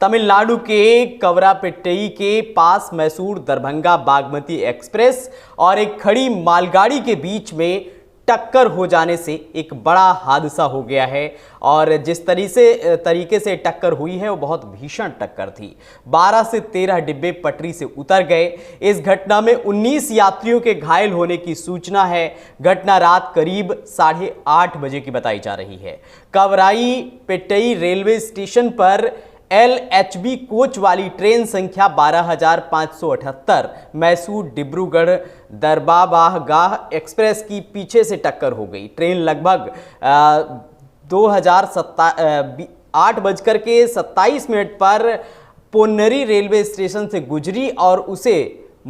तमिलनाडु के कवरापेट्टई के पास मैसूर दरभंगा बागमती एक्सप्रेस और एक खड़ी मालगाड़ी के बीच में टक्कर हो जाने से एक बड़ा हादसा हो गया है। और जिस तरीके से टक्कर हुई है वो बहुत भीषण टक्कर थी। 12 से 13 डिब्बे पटरी से उतर गए। इस घटना में 19 यात्रियों के घायल होने की सूचना है। घटना रात करीब 8:30 बजे की बताई जा रही है। कवराईपेट्टई रेलवे स्टेशन पर LHB कोच वाली ट्रेन संख्या 12,578 मैसूर डिब्रूगढ़ दरबाबागाह एक्सप्रेस की पीछे से टक्कर हो गई। ट्रेन लगभग 8:27 पर पोन्नरी रेलवे स्टेशन से गुजरी और उसे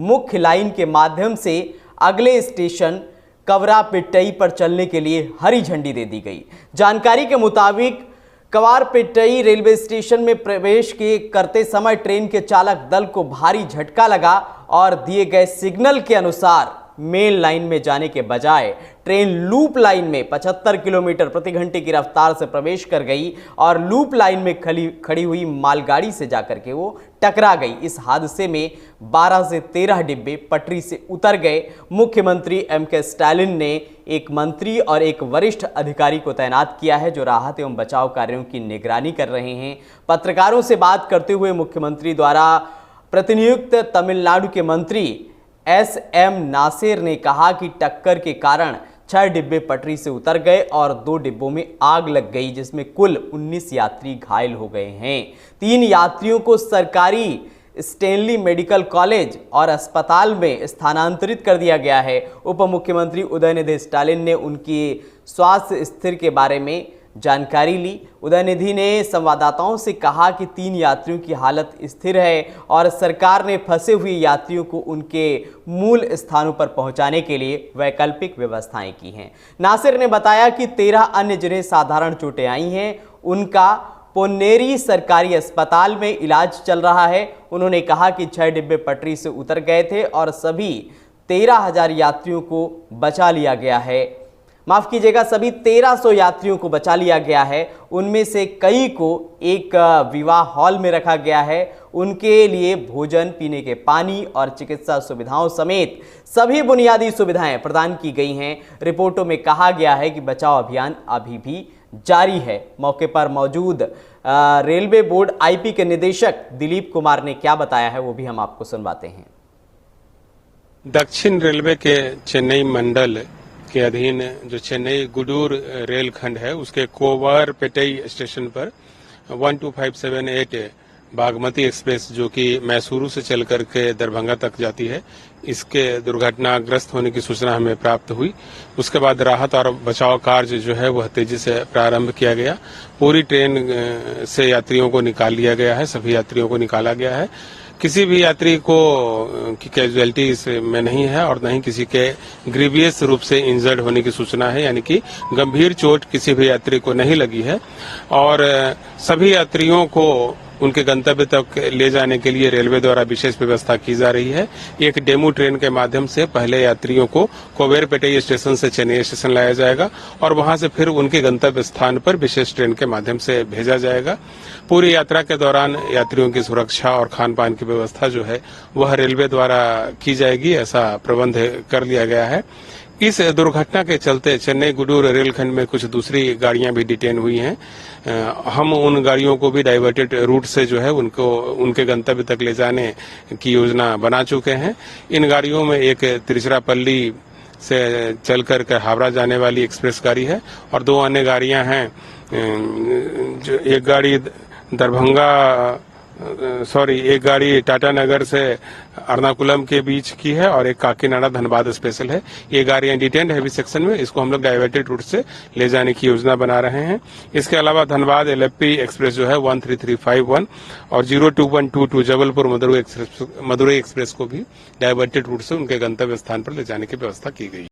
मुख्य लाइन के माध्यम से अगले स्टेशन कवरापेट्टई पर चलने के लिए हरी झंडी दे दी गई। जानकारी के मुताबिक कवरापेट्टई रेलवे स्टेशन में प्रवेश करते समय ट्रेन के चालक दल को भारी झटका लगा और दिए गए सिग्नल के अनुसार मेन लाइन में जाने के बजाय ट्रेन लूप लाइन में 75 किलोमीटर प्रति घंटे की रफ्तार से प्रवेश कर गई और लूप लाइन में खड़ी हुई मालगाड़ी से जाकर के वो टकरा गई। इस हादसे में 12 से 13 डिब्बे पटरी से उतर गए। मुख्यमंत्री M.K. स्टालिन ने एक मंत्री और एक वरिष्ठ अधिकारी को तैनात किया है जो राहत एवं बचाव कार्यों की निगरानी कर रहे हैं। पत्रकारों से बात करते हुए मुख्यमंत्री द्वारा प्रतिनियुक्त तमिलनाडु के मंत्री SM नासिर ने कहा कि टक्कर के कारण 6 डिब्बे पटरी से उतर गए और 2 डिब्बों में आग लग गई, जिसमें कुल 19 यात्री घायल हो गए हैं। 3 यात्रियों को सरकारी स्टेनली मेडिकल कॉलेज और अस्पताल में स्थानांतरित कर दिया गया है। उप मुख्यमंत्री उदयनिधि स्टालिन ने उनकी स्वास्थ्य स्थिति के बारे में जानकारी ली। उदयनिधि ने संवाददाताओं से कहा कि 3 यात्रियों की हालत स्थिर है और सरकार ने फंसे हुए यात्रियों को उनके मूल स्थानों पर पहुंचाने के लिए वैकल्पिक व्यवस्थाएं की हैं। नासिर ने बताया कि 13 अन्य जिन्हें साधारण चोटें आई हैं उनका पोन्नेरी सरकारी अस्पताल में इलाज चल रहा है। उन्होंने कहा कि 6 डिब्बे पटरी से उतर गए थे और सभी 13,000 यात्रियों को बचा लिया गया है। माफ कीजिएगा, सभी 1300 यात्रियों को बचा लिया गया है। उनमें से कई को एक विवाह हॉल में रखा गया है। उनके लिए भोजन, पीने के पानी और चिकित्सा सुविधाओं समेत सभी बुनियादी सुविधाएं प्रदान की गई हैं। रिपोर्टों में कहा गया है कि बचाव अभियान अभी भी जारी है। मौके पर मौजूद रेलवे बोर्ड IP के निदेशक दिलीप कुमार ने क्या बताया है वो भी हम आपको सुनवाते हैं। दक्षिण रेलवे के चेन्नई मंडल के अधीन जो चेन्नई गुडूर रेलखंड है उसके कवरापेट्टई स्टेशन पर 12578 बागमती एक्सप्रेस जो कि मैसूरू से चल करके दरभंगा तक जाती है, इसके दुर्घटनाग्रस्त होने की सूचना हमें प्राप्त हुई। उसके बाद राहत और बचाव कार्य जो है वह तेजी से प्रारंभ किया गया। पूरी ट्रेन से यात्रियों को निकाल लिया गया है, सभी यात्रियों को निकाला गया है। किसी भी यात्री को की कैजुअलिटी इसमें नहीं है और न ही किसी के ग्रीवियस रूप से इंजर्ड होने की सूचना है, यानी कि गंभीर चोट किसी भी यात्री को नहीं लगी है। और सभी यात्रियों को उनके गंतव्य तक ले जाने के लिए रेलवे द्वारा विशेष व्यवस्था की जा रही है। एक डेमू ट्रेन के माध्यम से पहले यात्रियों को कवरापेट्टई स्टेशन से चेन्नई स्टेशन लाया जाएगा और वहां से फिर उनके गंतव्य स्थान पर विशेष ट्रेन के माध्यम से भेजा जाएगा। पूरी यात्रा के दौरान यात्रियों की सुरक्षा और खान पान की व्यवस्था जो है वह रेलवे द्वारा की जाएगी, ऐसा प्रबंध कर लिया गया है। इस दुर्घटना के चलते चेन्नई गुडूर रेलखंड में कुछ दूसरी गाड़ियां भी डिटेन हुई हैं। हम उन गाड़ियों को भी डाइवर्टेड रूट से जो है उनको उनके गंतव्य तक ले जाने की योजना बना चुके हैं। इन गाड़ियों में एक तिरुचिरापल्ली से चल कर हावड़ा जाने वाली एक्सप्रेस गाड़ी है और 2 अन्य गाड़ियां हैं। जो एक गाड़ी एक गाड़ी टाटा नगर से एर्नाकुलम के बीच की है और एक काकीनाडा धनबाद स्पेशल है। ये गाड़ियां डिटेन्ड हैवी सेक्शन में, इसको हम लोग डाइवर्टेड रूट से ले जाने की योजना बना रहे हैं। इसके अलावा धनबाद LFP एक्सप्रेस जो है 13351 और 02122 जबलपुर मदुरई एक्सप्रेस को भी डाइवर्टेड रूट से उनके गंतव्य स्थान पर ले जाने की व्यवस्था की गई।